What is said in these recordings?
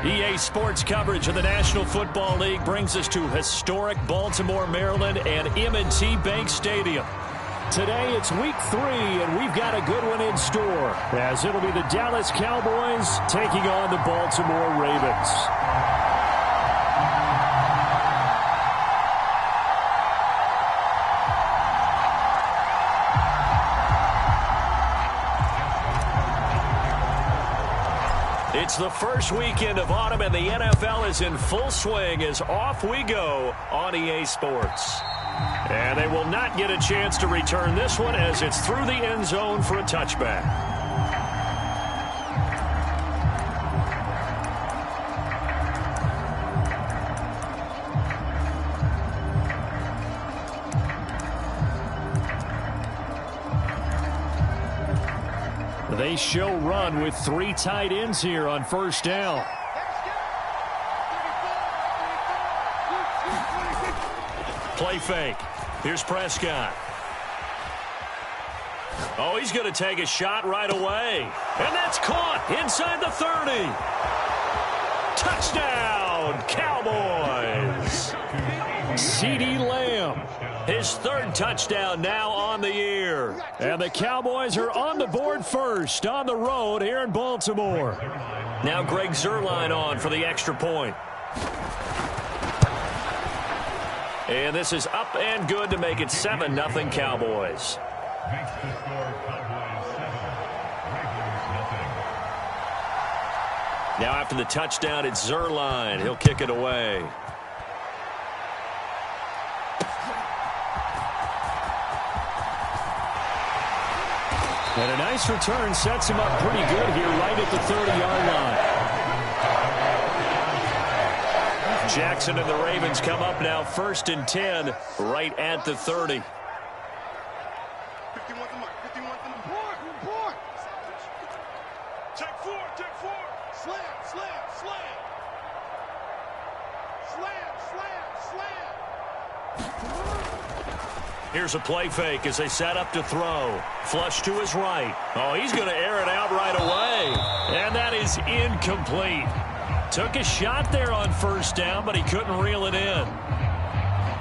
EA Sports coverage of the National Football League brings us to historic Baltimore, Maryland, and M&T Bank Stadium. Today it's week 3, and we've got a good one in store, as it'll be the Dallas Cowboys taking on the Baltimore Ravens. It's the first weekend of autumn, and the NFL is in full swing as off we go on EA Sports. And they will not get a chance to return this one as it's through the end zone for a touchback. They show run with 3 tight ends here on first down. Play fake. Here's Prescott. Oh, he's going to take a shot right away. And that's caught inside the 30. Touchdown, Cowboys. CeeDee Lamb, his 3rd touchdown now on the year. And the Cowboys are on the board first on the road here in Baltimore. Now Greg Zuerlein on for the extra point. And this is up and good to make it 7-0 Cowboys. Now after the touchdown, it's Zuerlein. He'll kick it away. And a nice return sets him up pretty good here right at the 30-yard line. Jackson and the Ravens come up now 1st and 10 right at the 30. 51 to the mark, 51 to the mark. Take 4. Slam. Here's a play fake as they set up to throw. Flush to his right. Oh, he's going to air it out right away. And that is incomplete. Took a shot there on first down, but he couldn't reel it in.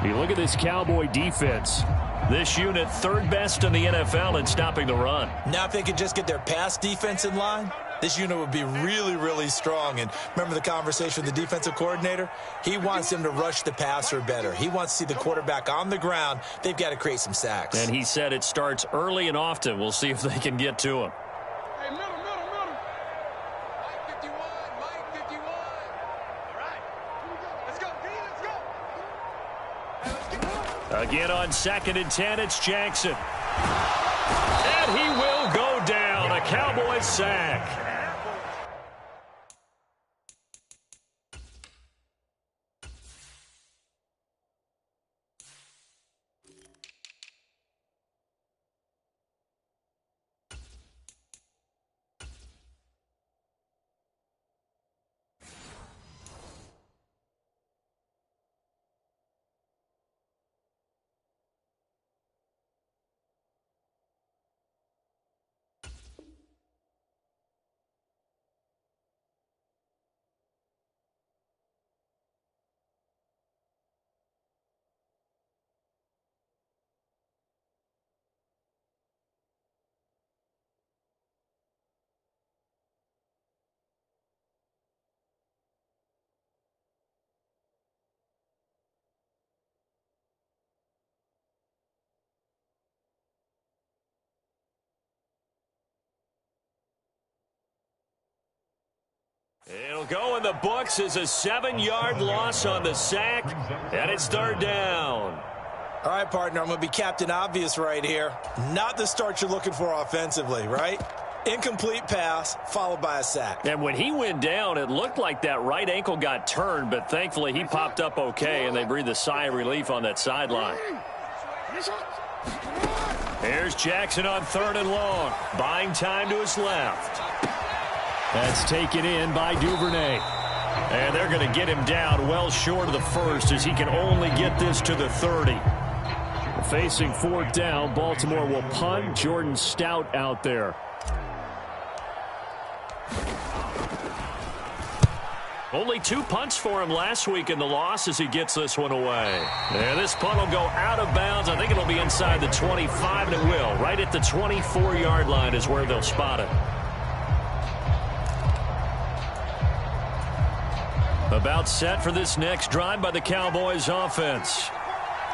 You look at this Cowboy defense. This unit 3rd best in the NFL in stopping the run. Now if they could just get their pass defense in line, this unit would be really, really strong. And remember the conversation with the defensive coordinator? He wants them to rush the passer better. He wants to see the quarterback on the ground. They've got to create some sacks. And he said it starts early and often. We'll see if they can get to him. Hey, middle. Mike 51. All right. Let's go. Again on 2nd and 10, it's Jackson. And he will go down. A Cowboys sack. It'll go in the books as a 7-yard loss on the sack, and it's 3rd down. All right, partner, I'm going to be Captain Obvious right here. Not the start you're looking for offensively, right? Incomplete pass followed by a sack. And when he went down, it looked like that right ankle got turned, but thankfully he popped up okay, and they breathed a sigh of relief on that sideline. Here's Jackson on 3rd and long, buying time to his left. That's taken in by Duvernay. And they're going to get him down well short of the 1st as he can only get this to the 30. Facing 4th down, Baltimore will punt. Jordan Stout out there. Only 2 punts for him last week in the loss as he gets this one away. And this punt will go out of bounds. I think it'll be inside the 25, and it will. Right at the 24-yard line is where they'll spot it. About set for this next drive by the Cowboys offense.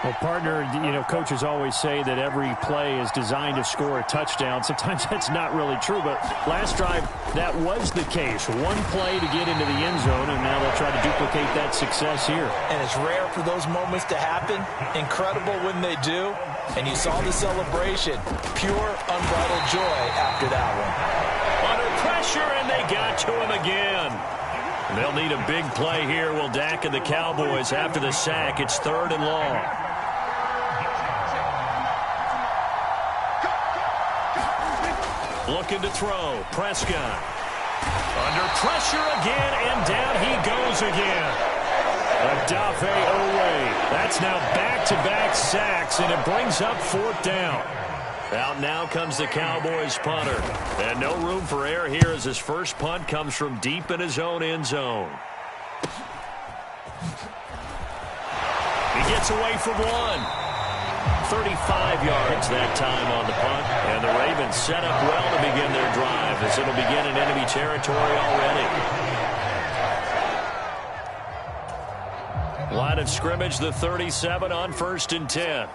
Well, partner, coaches always say that every play is designed to score a touchdown. Sometimes that's not really true, but last drive, that was the case. One play to get into the end zone, and now they'll try to duplicate that success here. And it's rare for those moments to happen. Incredible when they do. And you saw the celebration. Pure, unbridled joy after that one. Under pressure, and they got to him again. They'll need a big play here. Will Dak and the Cowboys after the sack. It's 3rd and long. Looking to throw. Prescott. Under pressure again, and down he goes again. Odafe Owe. That's now back-to-back sacks, and it brings up 4th down. Out now comes the Cowboys punter. And no room for error here as his first punt comes from deep in his own end zone. He gets away from one. 35 yards that time on the punt. And the Ravens set up well to begin their drive as it'll begin in enemy territory already. Line of scrimmage, the 37 on 1st and 10.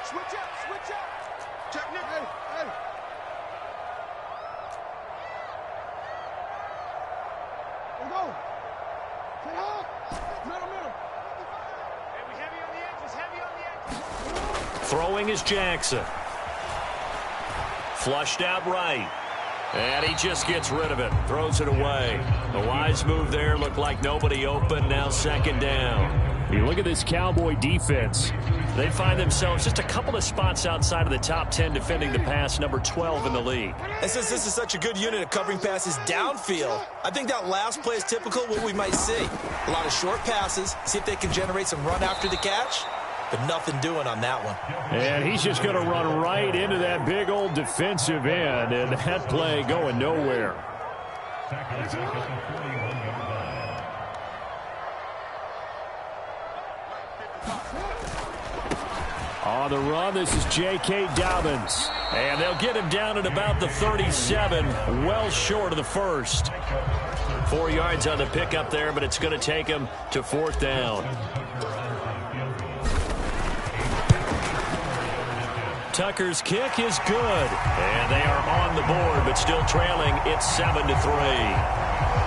Switch up. Technique. Hey. Let's go. Sit up. Middle. Hey, we heavy on the edges. Throwing is Jackson. Flushed out right. And he just gets rid of it. Throws it away. A wise move there. Looked like nobody open. Now 2nd down. You look at this Cowboy defense. They find themselves just a couple of spots outside of the top 10 defending the pass, number 12 in the league. And since this is such a good unit of covering passes downfield, I think that last play is typical of what we might see. A lot of short passes, see if they can generate some run after the catch, but nothing doing on that one. And he's just going to run right into that big old defensive end, and that play going nowhere. On the run, this is J.K. Dobbins. And they'll get him down at about the 37, well short of the first. 4 yards on the pickup there, but it's going to take him to 4th down. Tucker's kick is good. And they are on the board, but still trailing. It's 7-3.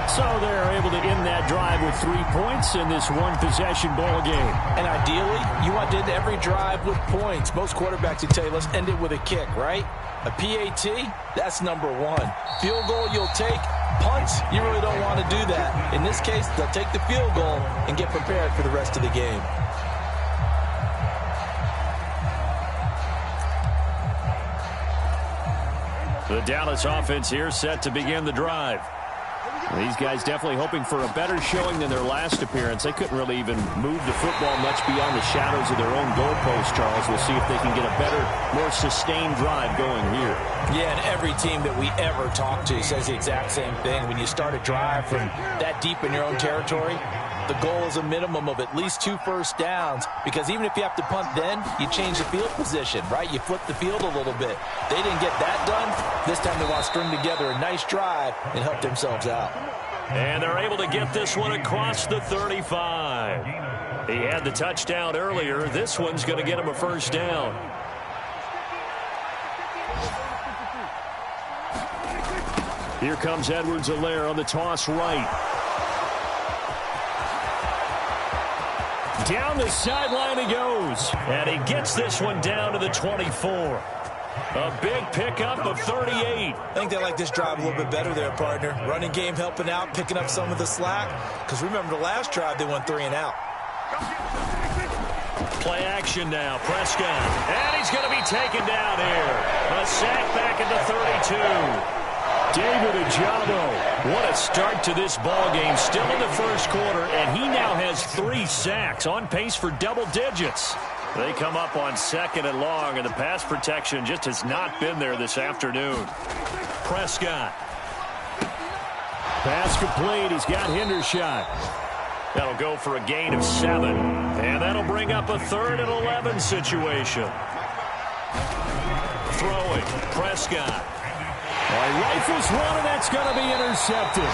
So they're able to end that drive with 3 points in this one-possession ball game. And ideally, you want to end every drive with points. Most quarterbacks would tell you, let's end it with a kick, right? A PAT, that's number 1. Field goal you'll take. Punts, you really don't want to do that. In this case, they'll take the field goal and get prepared for the rest of the game. The Dallas offense here set to begin the drive. These guys definitely hoping for a better showing than their last appearance. They couldn't really even move the football much beyond the shadows of their own goalpost, Charles. We'll see if they can get a better, more sustained drive going here. Yeah, and every team that we ever talk to says the exact same thing. When you start a drive from that deep in your own territory, the goal is a minimum of at least 2 first downs, because even if you have to punt then, you change the field position, right? You flip the field a little bit. They didn't get that done. This time they want to string together a nice drive and help themselves out. And they're able to get this one across the 35. He had the touchdown earlier. This one's going to get him a first down. Here comes Edwards-Helaire on the toss right. Down the sideline he goes. And he gets this one down to the 24. A big pickup of 38. I think they like this drive a little bit better there, partner. Running game helping out, picking up some of the slack. Because remember the last drive, they went 3 and out. Play action now. Prescott. And he's going to be taken down here. A sack back at the 32. David Ojabo, what a start to this ball game. Still in the first quarter, and he now has 3 sacks, on pace for double digits. They come up on 2nd and long, and the pass protection just has not been there this afternoon. Prescott. Pass complete. He's got Hendershot. That'll go for a gain of 7. And that'll bring up a 3rd and 11 situation. Throwing. Prescott. He rifles one, and that's going to be intercepted.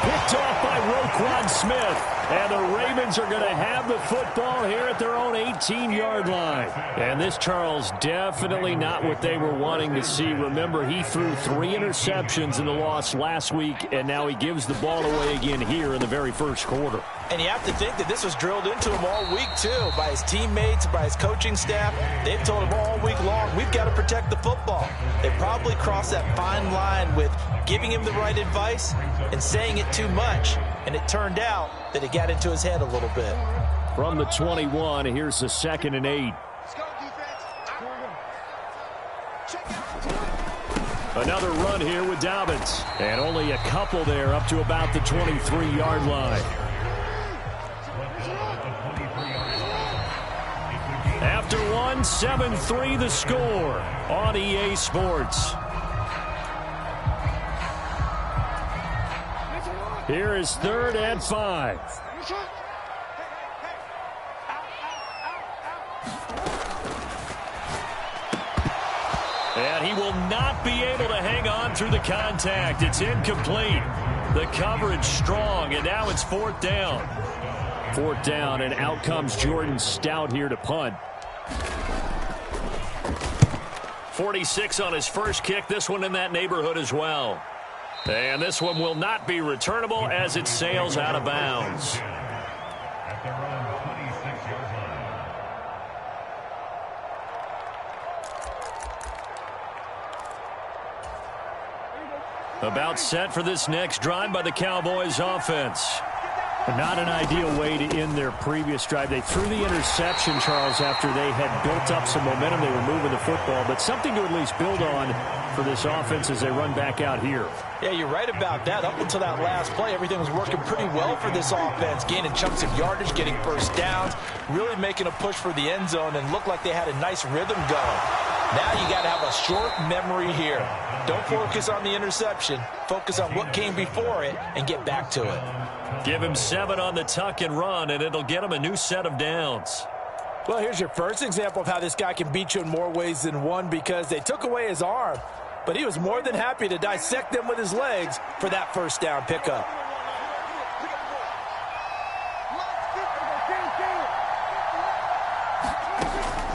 Picked off by Roquan Smith. And the Ravens are going to have the football here at their own 18-yard line. And this, Charles, definitely not what they were wanting to see. Remember, he threw 3 interceptions in the loss last week, and now he gives the ball away again here in the very first quarter. And you have to think that this was drilled into him all week, too, by his teammates, by his coaching staff. They've told him all week long, we've got to protect the football. They probably crossed that fine line with giving him the right advice and saying it too much. And it turned out that it got into his head a little bit. From the 21, here's the 2nd and 8. Another run here with Dobbins. And only a couple there up to about the 23-yard line. After one, 7-3 the score on EA Sports. Here is 3rd and 5. And he will not be able to hang on through the contact. It's incomplete. The coverage strong, and now it's 4th down. 4th down, and out comes Jordan Stout here to punt. 46 on his first kick. This one in that neighborhood as well. And this one will not be returnable as it sails out of bounds. About set for this next drive by the Cowboys offense. Not an ideal way to end their previous drive. They threw the interception, Charles, after they had built up some momentum. They were moving the football, but something to at least build on for this offense as they run back out here. Yeah, you're right about that. Up until that last play, everything was working pretty well for this offense, gaining chunks of yardage, getting first downs, really making a push for the end zone, and looked like they had a nice rhythm going. Now you got to have a short memory here. Don't focus on the interception. Focus on what came before it and get back to it. Give him 7 on the tuck and run, and it'll get him a new set of downs. Well, here's your first example of how this guy can beat you in more ways than one, because they took away his arm, but he was more than happy to dissect them with his legs for that first down pickup.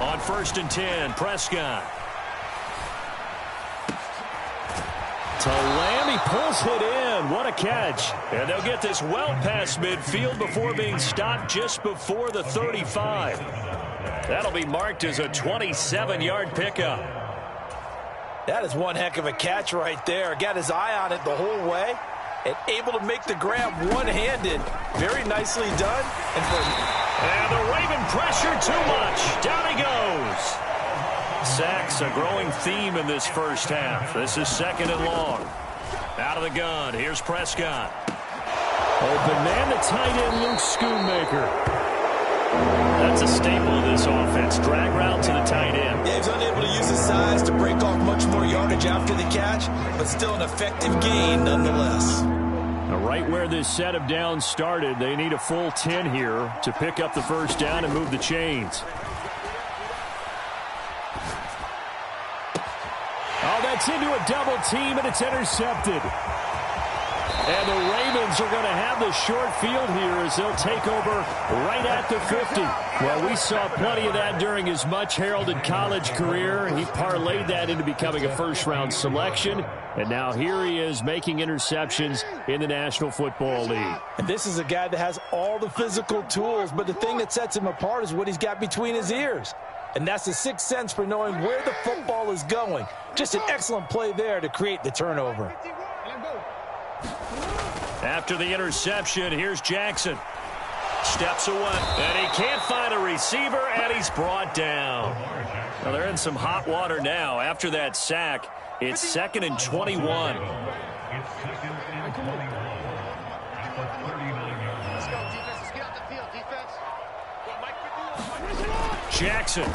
On 1st and 10, Prescott. To Lamb, he pulls it in. What a catch. And they'll get this well past midfield before being stopped just before the 35. That'll be marked as a 27-yard pickup. That is one heck of a catch right there. Got his eye on it the whole way and able to make the grab one-handed. Very nicely done. And the Raven pressure too much. Down he goes. Sacks a growing theme in this first half. This is 2nd and long. Out of the gun. Here's Prescott. Open man, the tight end, Luke Schoonmaker. That's a staple of this offense. Drag route to the tight end. Yeah, he's unable to use his size to break off much more yardage after the catch, but still an effective gain nonetheless. Now, right where this set of downs started, they need a full 10 here to pick up the first down and move the chains. Oh, that's into a double team, and it's intercepted. And the Ravens are going to have the short field here as they'll take over right at the 50. Well, we saw plenty of that during his much-heralded college career. He parlayed that into becoming a first-round selection. And now here he is making interceptions in the National Football League. And this is a guy that has all the physical tools, but the thing that sets him apart is what he's got between his ears. And that's the sixth sense for knowing where the football is going. Just an excellent play there to create the turnover. After the interception, here's Jackson. Steps away, and he can't find a receiver, and he's brought down. Well, they're in some hot water now. After that sack, it's 2nd and 21. Jackson.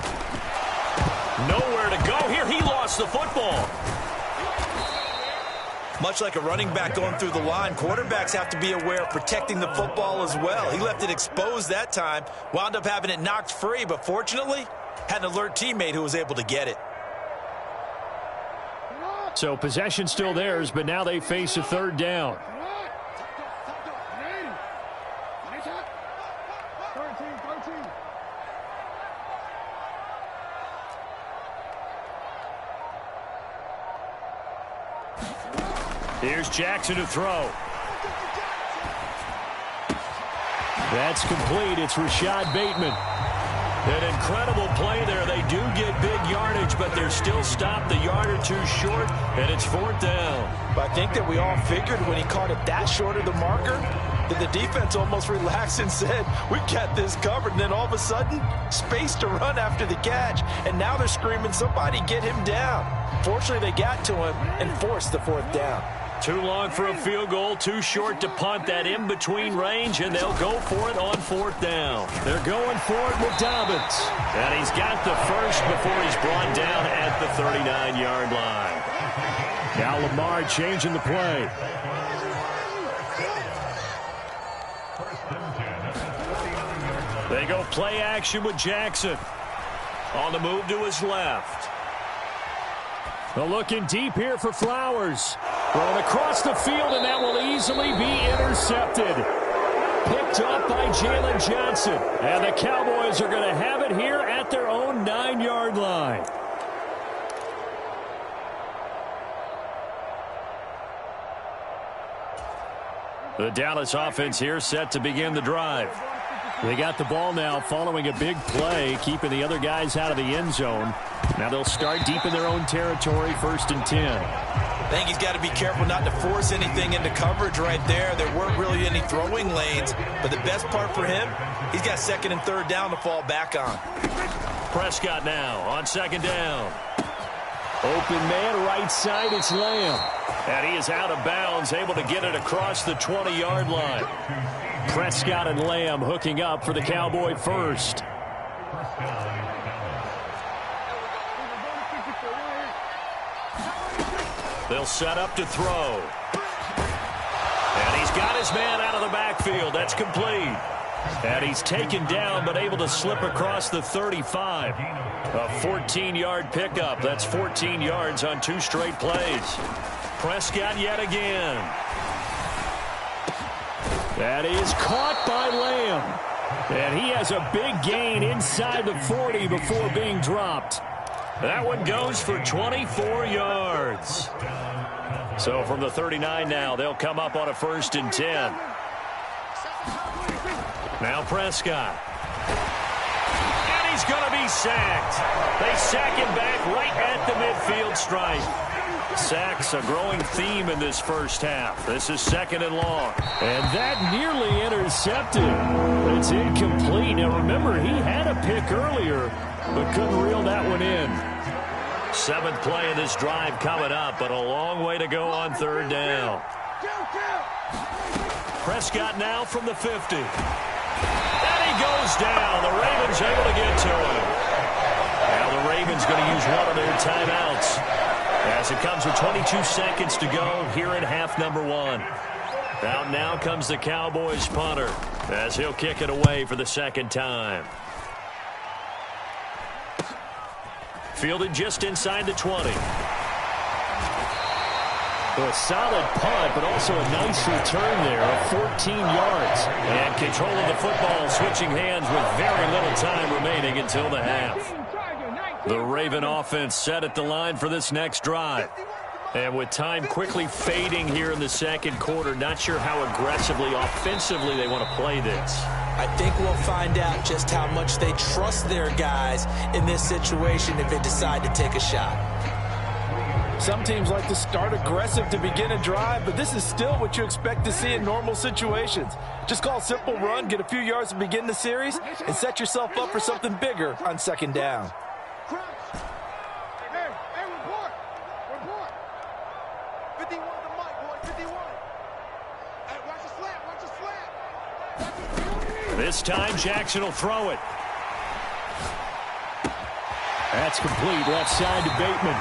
Nowhere to go here. He lost the football. Much like a running back going through the line, quarterbacks have to be aware of protecting the football as well. He left it exposed that time, wound up having it knocked free, but fortunately, had an alert teammate who was able to get it. So possession still theirs, but now they face a third down. Here's Jackson to throw. That's complete. It's Rashad Bateman. An incredible play there. They do get big yardage, but they're still stopped a yard or two short, and it's fourth down. But I think that we all figured when he caught it that short of the marker, that the defense almost relaxed and said, we got this covered. And then all of a sudden, space to run after the catch. And now they're screaming, somebody get him down. Fortunately, they got to him and forced the fourth down. Too long for a field goal, too short to punt. That in-between range, and they'll go for it on fourth down. They're going for it with Dobbins. And he's got the first before he's brought down at the 39-yard line. Now Lamar changing the play. They go play action with Jackson. On the move to his left. They're looking deep here for Flowers. Thrown across the field, and that will easily be intercepted. Picked up by Jalen Johnson. And the Cowboys are going to have it here at their own 9-yard line. The Dallas offense here set to begin the drive. They got the ball now following a big play, keeping the other guys out of the end zone. Now they'll start deep in their own territory, 1st and 10. I think he's got to be careful not to force anything into coverage right there. There weren't really any throwing lanes, but the best part for him, he's got 2nd and 3rd down to fall back on. Prescott now on 2nd down. Open man, right side, it's Lamb. And he is out of bounds, able to get it across the 20-yard line. Prescott and Lamb hooking up for the Cowboy first. They'll set up to throw. And he's got his man out of the backfield. That's complete. And he's taken down but able to slip across the 35. A 14-yard pickup. That's 14 yards on 2 straight plays. Prescott yet again. That is caught by Lamb. And he has a big gain inside the 40 before being dropped. That one goes for 24 yards. So from the 39 now, they'll come up on a 1st and 10. Now Prescott. And he's going to be sacked. They sack him back right at the midfield stripe. Sacks a growing theme in this first half. This is 2nd and long. And that nearly intercepted. It's incomplete. Now remember, he had a pick earlier, but couldn't reel that one in. 7th play of this drive coming up, but a long way to go on 3rd down. Prescott now from the 50. And he goes down. The Ravens able to get to him. Now the Ravens going to use one of their timeouts, as it comes with 22 seconds to go here in half number 1. Out now comes the Cowboys punter, as he'll kick it away for the 2nd time. Fielded just inside the 20. A solid punt, but also a nice return there of 14 yards. And control of the football, switching hands with very little time remaining until the half. The Raven offense set at the line for this next drive. And with time quickly fading here in the 2nd quarter, not sure how aggressively, offensively they want to play this. I think we'll find out just how much they trust their guys in this situation if they decide to take a shot. Some teams like to start aggressive to begin a drive, but this is still what you expect to see in normal situations. Just call a simple run, get a few yards to begin the series, and set yourself up for something bigger on 2nd down. This time, Jackson will throw it. That's complete, left side to Bateman.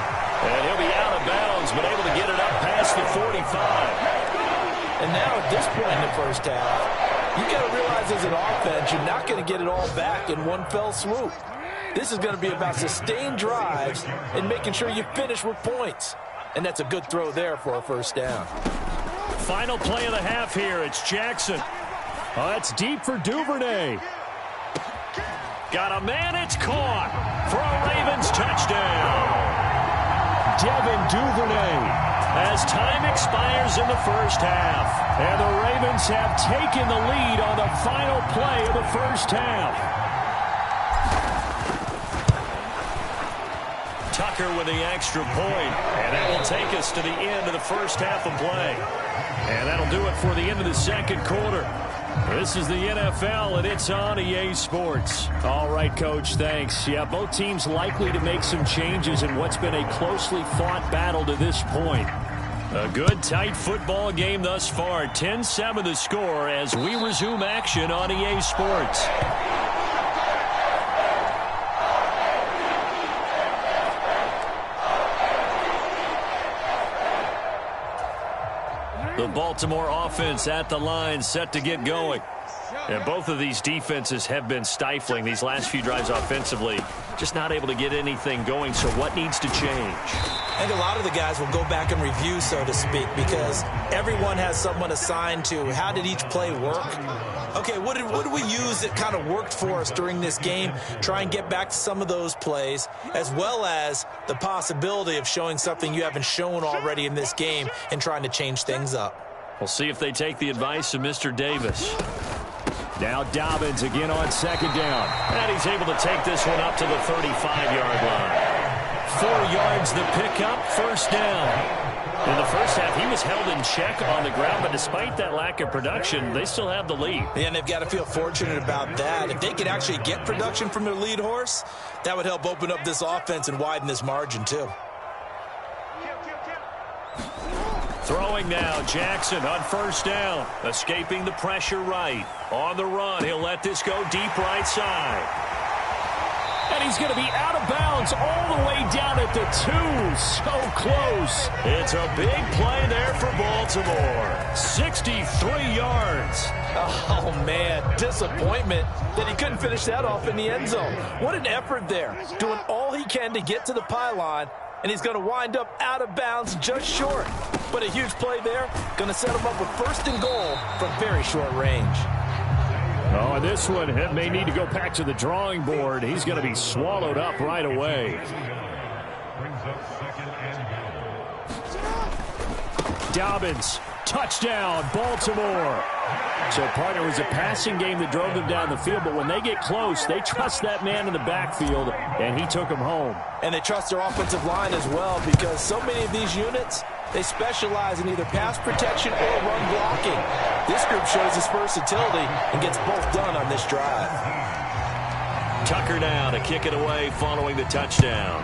And he'll be out of bounds, but able to get it up past the 45 And now at this point in the first half, you got to realize as an offense, you're not going to get it all back in one fell swoop. This is going to be about sustained drives and making sure you finish with points. And that's a good throw there for a first down. Final play of the half here. It's Jackson. Oh, that's deep for Duvernay. Got a man, it's caught for a Ravens touchdown. Devin Duvernay as time expires in the first half. And the Ravens have taken the lead on the final play of the first half. Tucker with the extra point. And that will take us to the end of the first half of play. And that'll do it for the end of the second quarter. This is the NFL, and it's on EA Sports. All right, Coach, thanks. Yeah, both teams likely to make some changes in what's been a closely fought battle to this point. A good, tight football game thus far. 10-7 the score as we resume action on EA Sports. The Baltimore offense at the line, set to get going. And both of these defenses have been stifling these last few drives offensively. Just not able to get anything going, so what needs to change? I think a lot of the guys will go back and review, so to speak, because everyone has someone assigned to how did each play work. Okay, what did we use that kind of worked for us during this game? Try and get back to some of those plays, as well as the possibility of showing something you haven't shown already in this game and trying to change things up. We'll see if they take the advice of Mr. Davis. Now Dobbins again on second down. And he's able to take this one up to the 35-yard line. 4 yards the pickup, first down. In the first half, he was held in check on the ground, but despite that lack of production, they still have the lead. And they've got to feel fortunate about that. If they could actually get production from their lead horse, that would help open up this offense and widen this margin too. Throwing now, Jackson on first down. Escaping the pressure right. On the run, he'll let this go deep right side. And he's going to be out of bounds all the way down at the 2. So close. It's a big play there for Baltimore. 63 yards. Oh, man, disappointment that he couldn't finish that off in the end zone. What an effort there. Doing all he can to get to the pylon, and he's going to wind up out of bounds just short. But a huge play there. Going to set him up with first and goal from very short range. Oh, and this one may need to go back to the drawing board. He's going to be swallowed up right away. Dobbins, touchdown, Baltimore. So, partner, it was a passing game that drove them down the field, but when they get close, they trust that man in the backfield, and he took them home. And they trust their offensive line as well, because so many of these units, they specialize in either pass protection or run blocking. This group shows its versatility and gets both done on this drive. Tucker now to kick it away following the touchdown.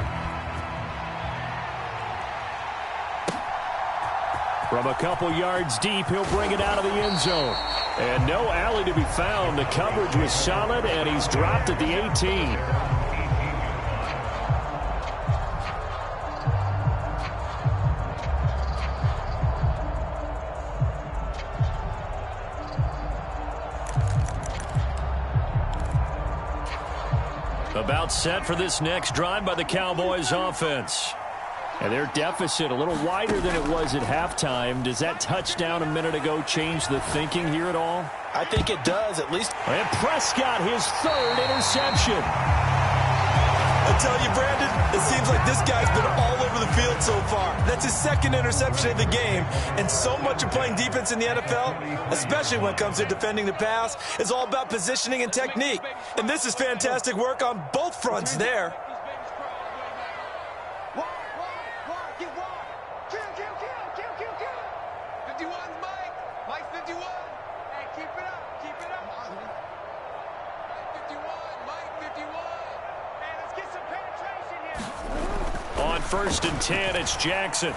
From a couple yards deep, he'll bring it out of the end zone. And no alley to be found. The coverage was solid, and he's dropped at the 18. About set for this next drive by the Cowboys offense. And their deficit a little wider than it was at halftime. Does that touchdown a minute ago change the thinking here at all? I think it does, at least. And Prescott, his 3rd interception. I tell you, Brandon, it seems like this guy's been all over the field so far. That's his 2nd interception of the game. And so much of playing defense in the NFL, especially when it comes to defending the pass, is all about positioning and technique. And this is fantastic work on both fronts there. On 1st and 10, it's Jackson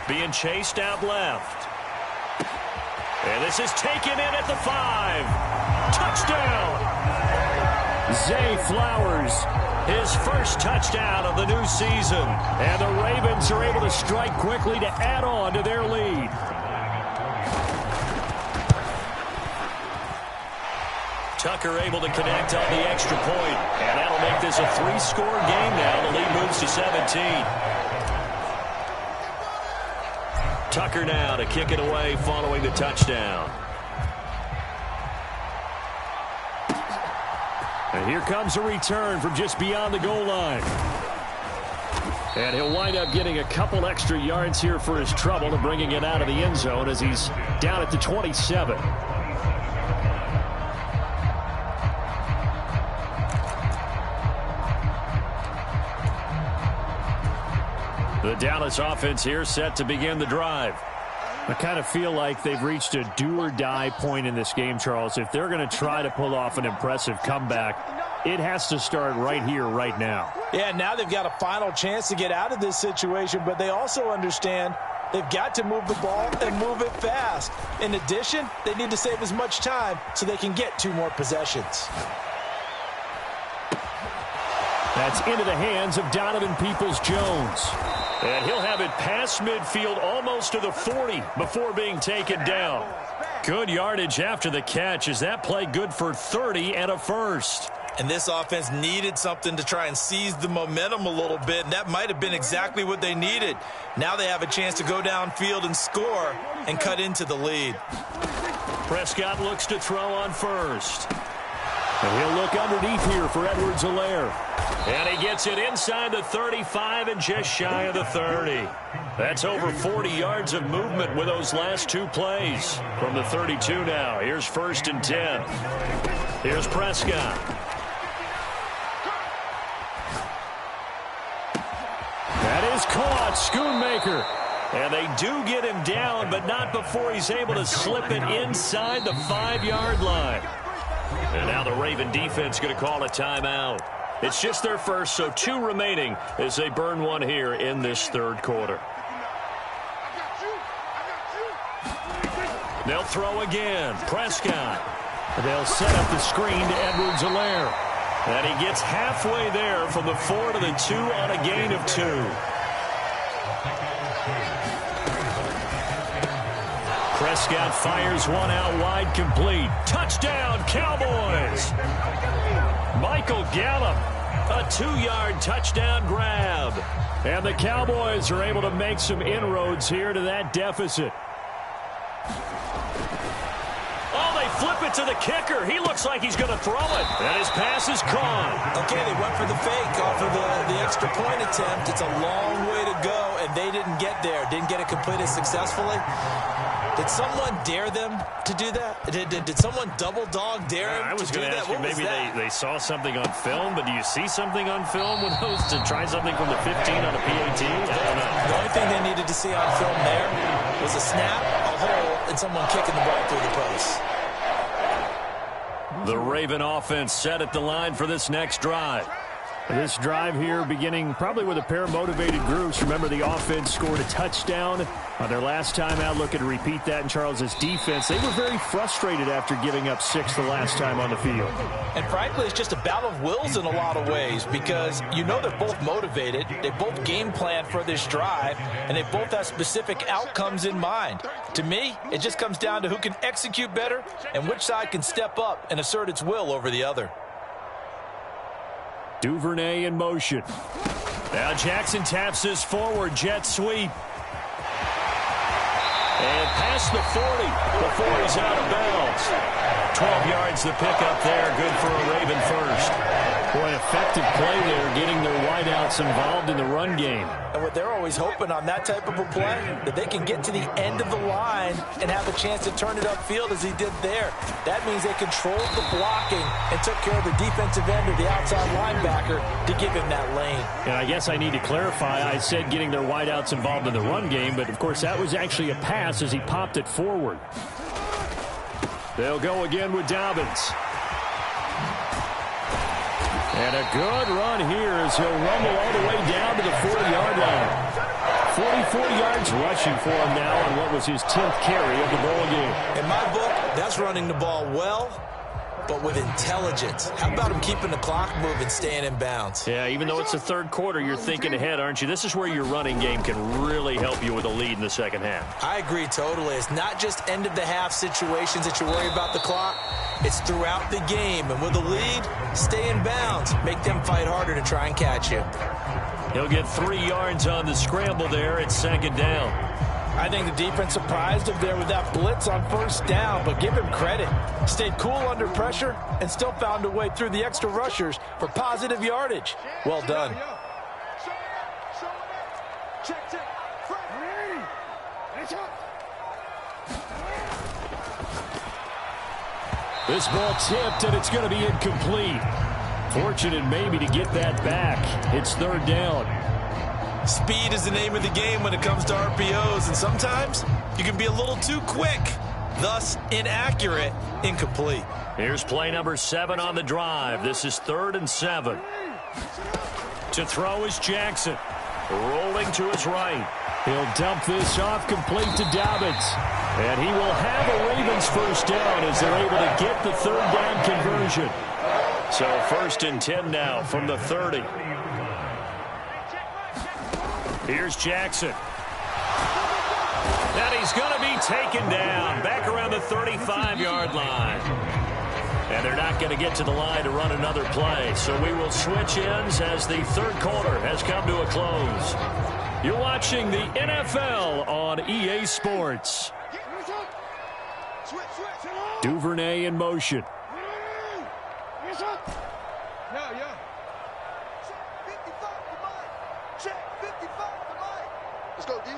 being chased out left. And this is taken in at the 5. Touchdown! Zay Flowers, his first touchdown of the new season. And the Ravens are able to strike quickly to add on to their lead. Tucker able to connect on the extra point. And that'll make this a 3-score game now. The lead moves to 17. Tucker now to kick it away following the touchdown. And here comes a return from just beyond the goal line. And he'll wind up getting a couple extra yards here for his trouble and bringing it out of the end zone as he's down at the 27. The Dallas offense here set to begin the drive. I kind of feel like they've reached a do-or-die point in this game, Charles. If they're going to try to pull off an impressive comeback, it has to start right here, right now. Yeah, now they've got a final chance to get out of this situation, but they also understand they've got to move the ball and move it fast. In addition, they need to save as much time so they can get 2 more possessions. That's into the hands of Donovan Peoples-Jones. And he'll have it past midfield almost to the 40 before being taken down. Good yardage after the catch. Is that play good for 30 and a first? And this offense needed something to try and seize the momentum a little bit, and that might have been exactly what they needed. Now they have a chance to go downfield and score and cut into the lead. Prescott looks to throw on first. And he'll look underneath here for Edwards-Helaire. And he gets it inside the 35 and just shy of the 30. That's over 40 yards of movement with those last 2 plays. From the 32 now, here's 1st and 10. Here's Prescott. That is caught. Schoonmaker. And they do get him down, but not before he's able to slip it inside the 5-yard line. And now the Raven defense going to call a timeout. It's just their first, so 2 remaining as they burn 1 here in this 3rd quarter. They'll throw again. Prescott. They'll set up the screen to Edwards-Helaire. And he gets halfway there from the 4 to the 2 on a gain of 2. Prescott fires one out wide, complete. Touchdown, Cowboys! Michael Gallup, a 2-yard touchdown grab. And the Cowboys are able to make some inroads here to that deficit. Oh, they flip it to the kicker. He looks like he's going to throw it. And his pass is caught. Okay, they went for the fake off of the extra point attempt. It's a long way to go, and they didn't get there. Didn't get it completed successfully. Did someone dare them to do that? Did someone double dog dare them I was to do going to that? ask you, maybe they saw something on film, but do you see something on film with those to try something from the 15 on a PAT? I don't know. The only thing they needed to see on film there was a snap, a hole, and someone kicking the ball through the post. The Raven offense set at the line for this next drive. This drive here beginning probably with a pair of motivated groups. Remember, the offense scored a touchdown on their last time out. Looking to repeat that in Charles's defense. They were very frustrated after giving up 6 the last time on the field. And frankly, it's just a battle of wills in a lot of ways because you know they're both motivated. They both game plan for this drive, and they both have specific outcomes in mind. To me, it just comes down to who can execute better and which side can step up and assert its will over the other. Duvernay in motion. Now Jackson taps this forward jet sweep. And past the 40 before he's out of bounds. 12 yards the pickup there. Good for a Raven first. Boy, an effective play there, getting their wideouts involved in the run game. And what they're always hoping on that type of a play, that they can get to the end of the line and have a chance to turn it upfield as he did there. That means they controlled the blocking and took care of the defensive end or the outside linebacker to give him that lane. And I guess I need to clarify, I said getting their wideouts involved in the run game, but of course that was actually a pass as he popped it forward. They'll go again with Dobbins. And a good run here as he'll rumble all the way down to the 40-yard line. 44 yards rushing for him now on what was his 10th carry of the ball game. In my book, that's running the ball well but with intelligence. How about him keeping the clock moving, staying in bounds? Yeah, even though it's the third quarter, you're thinking ahead, aren't you? This is where your running game can really help you with a lead in the second half. I agree totally. It's not just end-of-the-half situations that you worry about the clock. It's throughout the game. And with a lead, stay in bounds. Make them fight harder to try and catch you. He'll get 3 yards on the scramble there at second down. I think the defense surprised him there with that blitz on first down, but give him credit. Stayed cool under pressure and still found a way through the extra rushers for positive yardage. Well done. This ball tipped, and it's going to be incomplete. Fortunate maybe to get that back. It's third down. Speed is the name of the game when it comes to RPOs, and sometimes you can be a little too quick, thus inaccurate, incomplete. Here's play number 7 on the drive. This is 3rd and 7. To throw is Jackson. Rolling to his right. He'll dump this off complete to Dobbins. And he will have a Ravens first down as they're able to get the third down conversion. So 1st and 10 now from the 30. Here's Jackson. And he's going to be taken down back around the 35-yard line. And they're not going to get to the line to run another play. So we will switch ends as the third quarter has come to a close. You're watching the NFL on EA Sports. Duvernay in motion. Let's go, D.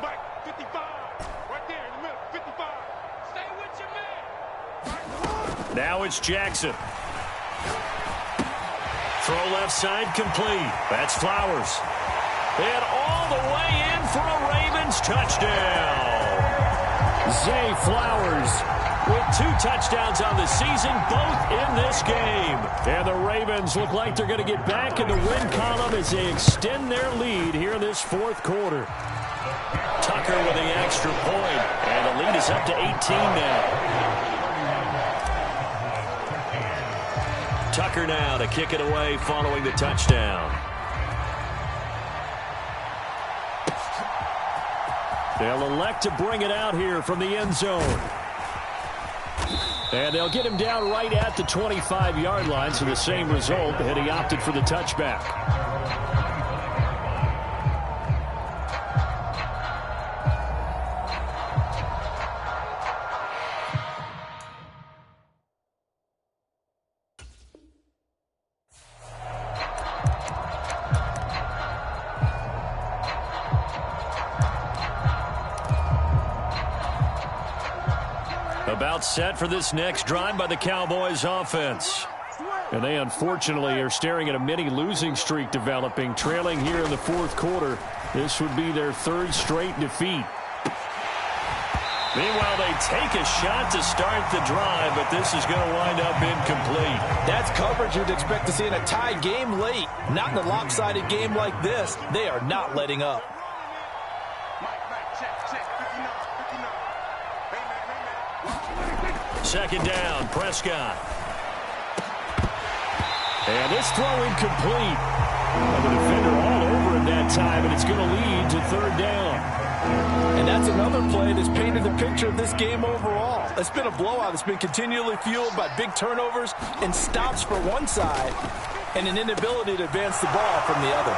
Mike, 55. Right there in the middle, 55. Stay with your man. Now it's Jackson. Throw left side complete. That's Flowers. And all the way in for a Ravens touchdown. Zay Flowers with 2 touchdowns on the season, both in this game. And the Ravens look like they're going to get back in the win column as they extend their lead here in this fourth quarter. Tucker with the extra point, and the lead is up to 18 now. Tucker now to kick it away following the touchdown. They'll elect to bring it out here from the end zone. And they'll get him down right at the 25-yard line, so the same result, and he opted for the touchback. About set for this next drive by the Cowboys offense. And they unfortunately are staring at a mini losing streak developing, trailing here in the fourth quarter. This would be their 3rd straight defeat. Meanwhile, they take a shot to start the drive, but this is going to wind up incomplete. That's coverage you'd expect to see in a tie game late. Not in a lopsided game like this. They are not letting up. Second down, Prescott. And this throw incomplete. And the defender all over him that time, and it's going to lead to third down. And that's another play that's painted the picture of this game overall. It's been a blowout. It's been continually fueled by big turnovers and stops for one side and an inability to advance the ball from the other.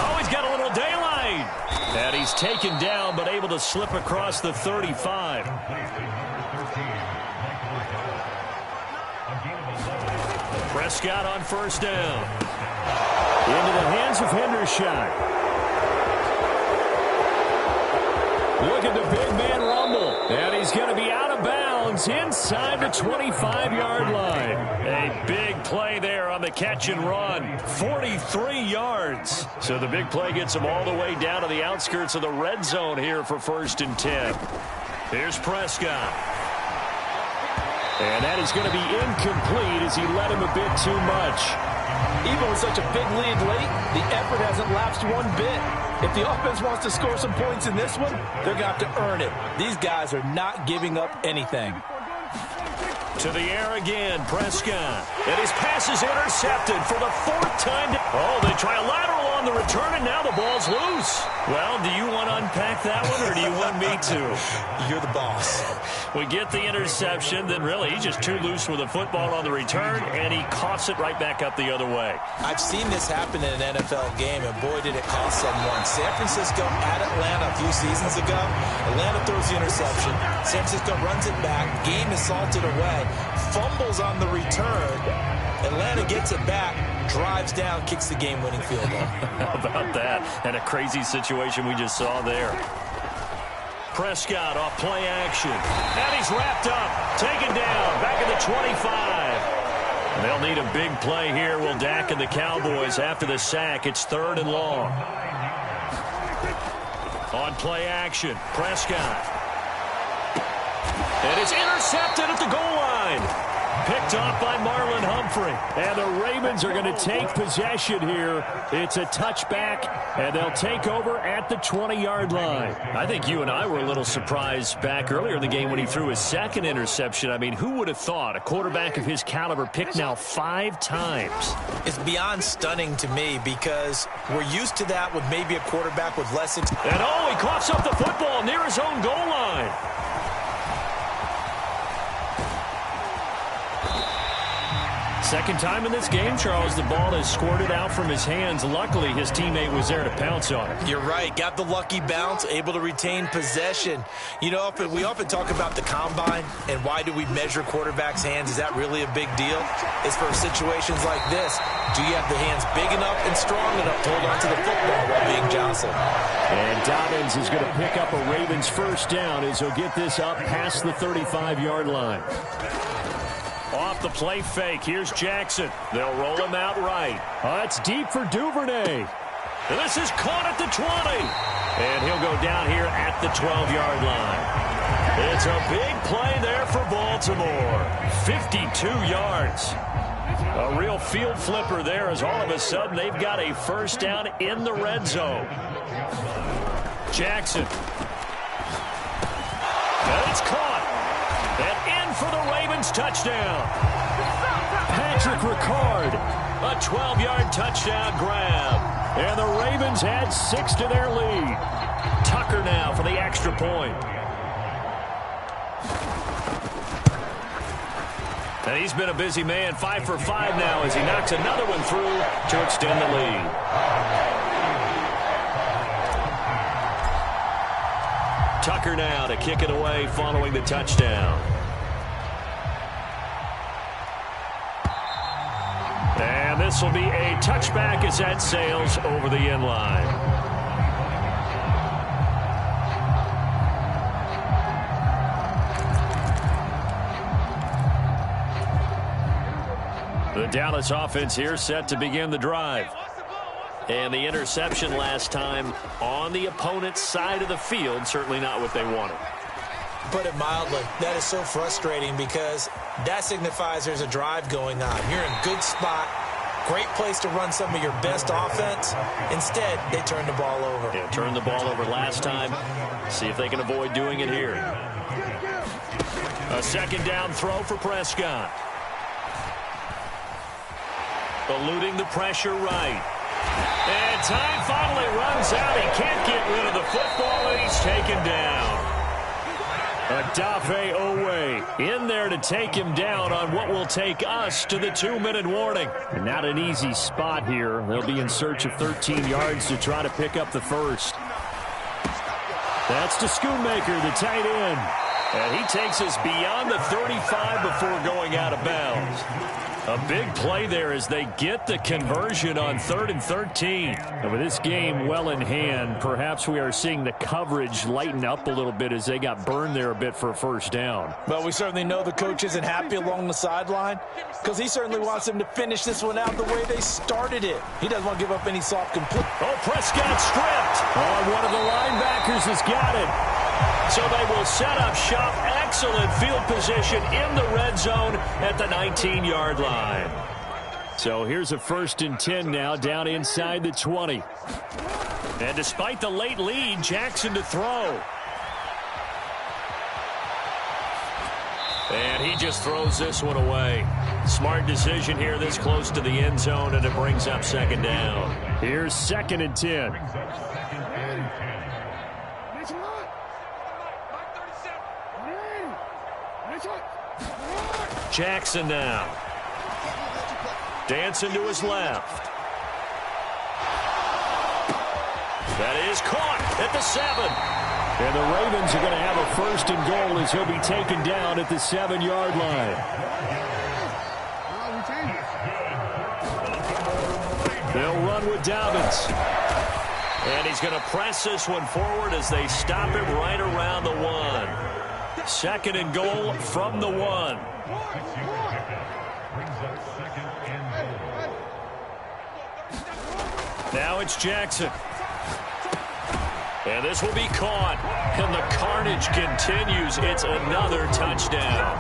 Oh, he's got a little daylight. And he's taken down, but able to slip across the 35. Prescott on first down. Into the hands of Hendershot. Look at the big man rumble. And he's going to be out of bounds inside the 25-yard line. A big play there on the catch and run. 43 yards. So the big play gets him all the way down to the outskirts of the red zone here for 1st and 10. Here's Prescott. And that is going to be incomplete as he led him a bit too much. Even with such a big lead late, the effort hasn't lapsed one bit. If the offense wants to score some points in this one, they're going to have to earn it. These guys are not giving up anything. To the air again, Prescott. And his pass is intercepted for the 4th time. Oh, they try a lateral on the return, and now the ball's loose. Well, do you want to unpack that one, or do you want me to? You're the boss. We get the interception, then really he's just too loose with the football on the return, and he coughs it right back up the other way. I've seen this happen in an NFL game, and boy, did it cost someone. San Francisco at Atlanta a few seasons ago. Atlanta throws the interception. San Francisco runs it back. Game is salted away. Fumbles on the return. Atlanta gets it back, drives down, kicks the game-winning field goal. How about that? And a crazy situation we just saw there. Prescott off play action. And he's wrapped up. Taken down. Back at the 25. They'll need a big play here, will Dak and the Cowboys after the sack. It's 3rd and long. On play action, Prescott. And it's intercepted at the goal line. Picked off by Marlon Humphrey. And the Ravens are going to take possession here. It's a touchback, and they'll take over at the 20-yard line. I think you and I were a little surprised back earlier in the game when he threw his 2nd interception. I mean, who would have thought a quarterback of his caliber picked now 5 times? It's beyond stunning to me because we're used to that with maybe a quarterback with less experience. And oh, he coughs up the football near his own goal line. Second time in this game, Charles, the ball has squirted out from his hands. Luckily, his teammate was there to pounce on it. You're right. Got the lucky bounce, able to retain possession. You know, we often talk about the combine and why do we measure quarterbacks' hands. Is that really a big deal? It's for situations like this. Do you have the hands big enough and strong enough to hold on to the football while being jostled? And Dobbins is going to pick up a Ravens 1st down as he'll get this up past the 35-yard line. Off the play fake, here's Jackson. They'll roll him out right. That's deep for Duvernay. And this is caught at the 20. And he'll go down here at the 12-yard line. It's a big play there for Baltimore. 52 yards. A real field flipper there as all of a sudden they've got a 1st down in the red zone. Jackson. And it's caught. And in for the Ravens touchdown. Patrick Ricard. A 12-yard touchdown grab. And the Ravens add 6 to their lead. Tucker now for the extra point. And he's been a busy man. 5 for 5 now as he knocks another one through to extend the lead. Tucker now to kick it away following the touchdown. And this will be a touchback as that sails over the end line. The Dallas offense here set to begin the drive. And the interception last time on the opponent's side of the field, certainly not what they wanted. Put it mildly, that is so frustrating because that signifies there's a drive going on. You're in a good spot, great place to run some of your best offense. Instead, they turn the ball over. Yeah, turned the ball over last time. See if they can avoid doing it here. A 2nd down throw for Prescott. Eluding the pressure right. And time finally runs out. He can't get rid of the football, and he's taken down. Odafe Owe in there to take him down on what will take us to the 2-minute warning. And not an easy spot here. They'll be in search of 13 yards to try to pick up the 1st. That's to Schoonmaker, the tight end. And he takes us beyond the 35 before going out of bounds. A big play there as they get the conversion on 3rd and 13. And with this game well in hand, perhaps we are seeing the coverage lighten up a little bit as they got burned there a bit for a 1st down. Well, we certainly know the coach isn't happy along the sideline because he certainly wants them to finish this one out the way they started it. He doesn't want to give up any soft complete. Oh, Prescott stripped. Oh, one of the linebackers has got it. So they will set up shop. Excellent field position in the red zone at the 19-yard line. So here's a 1st and 10 now down inside the 20. And despite the late lead, Jackson to throw. And he He just throws this one away. Smart decision here this close to the end zone, and it brings up second down. Here's 2nd and 10. Jackson now. Dancing to his left. That is caught at the 7. And the Ravens are going to have a 1st and goal as he'll be taken down at the 7-yard line. They'll run with Dobbins. And he's going to press this one forward as they stop him right around the 1. 2nd and goal from the 1. Now it's Jackson. And this will be caught. And the carnage continues. It's another touchdown.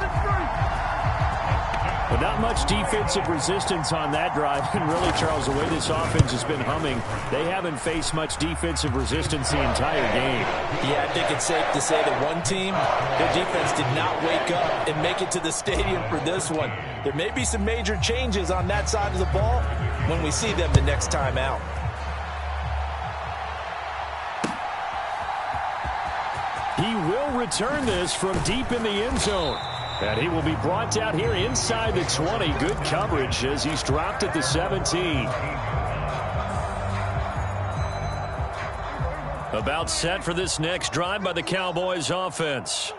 But not much defensive resistance on that drive. And really, Charles, the way this offense has been humming, they haven't faced much defensive resistance the entire game. Yeah, I think it's safe to say that one team, their defense did not wake up and make it to the stadium for this one. There may be some major changes on that side of the ball when we see them the next time out. He will return this from deep in the end zone. And he will be brought down here inside the 20. Good coverage as he's dropped at the 17. About set for this next drive by the Cowboys offense.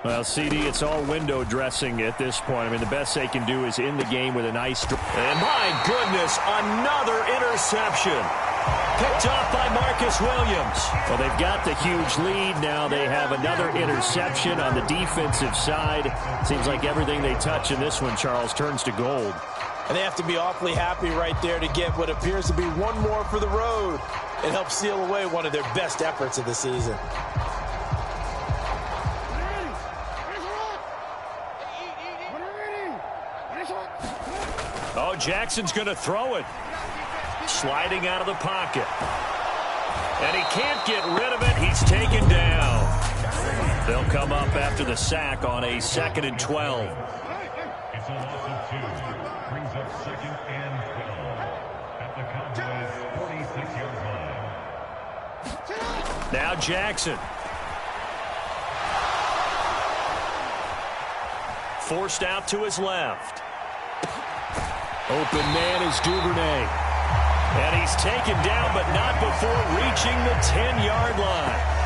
Well, CD, it's all window dressing at this point. I mean, the best they can do is end the game with a nice... And my goodness, another interception. Picked off by Marcus Williams. Well, they've got the huge lead. Now they have another interception on the defensive side. Seems like everything they touch in this one, Charles, turns to gold. And they have to be awfully happy right there to get what appears to be one more for the road. It helps seal away one of their best efforts of the season. Oh, Jackson's going to throw it. Sliding out of the pocket. And he can't get rid of it. He's taken down. They'll come up after the sack on a 2nd and 12. It's a loss of 2. Brings up 2nd and 12 at the Cowboys' 46-yard line. Now Jackson. Forced out to his left. Open man is Duvernay. And he's taken down, but not before reaching the 10-yard line.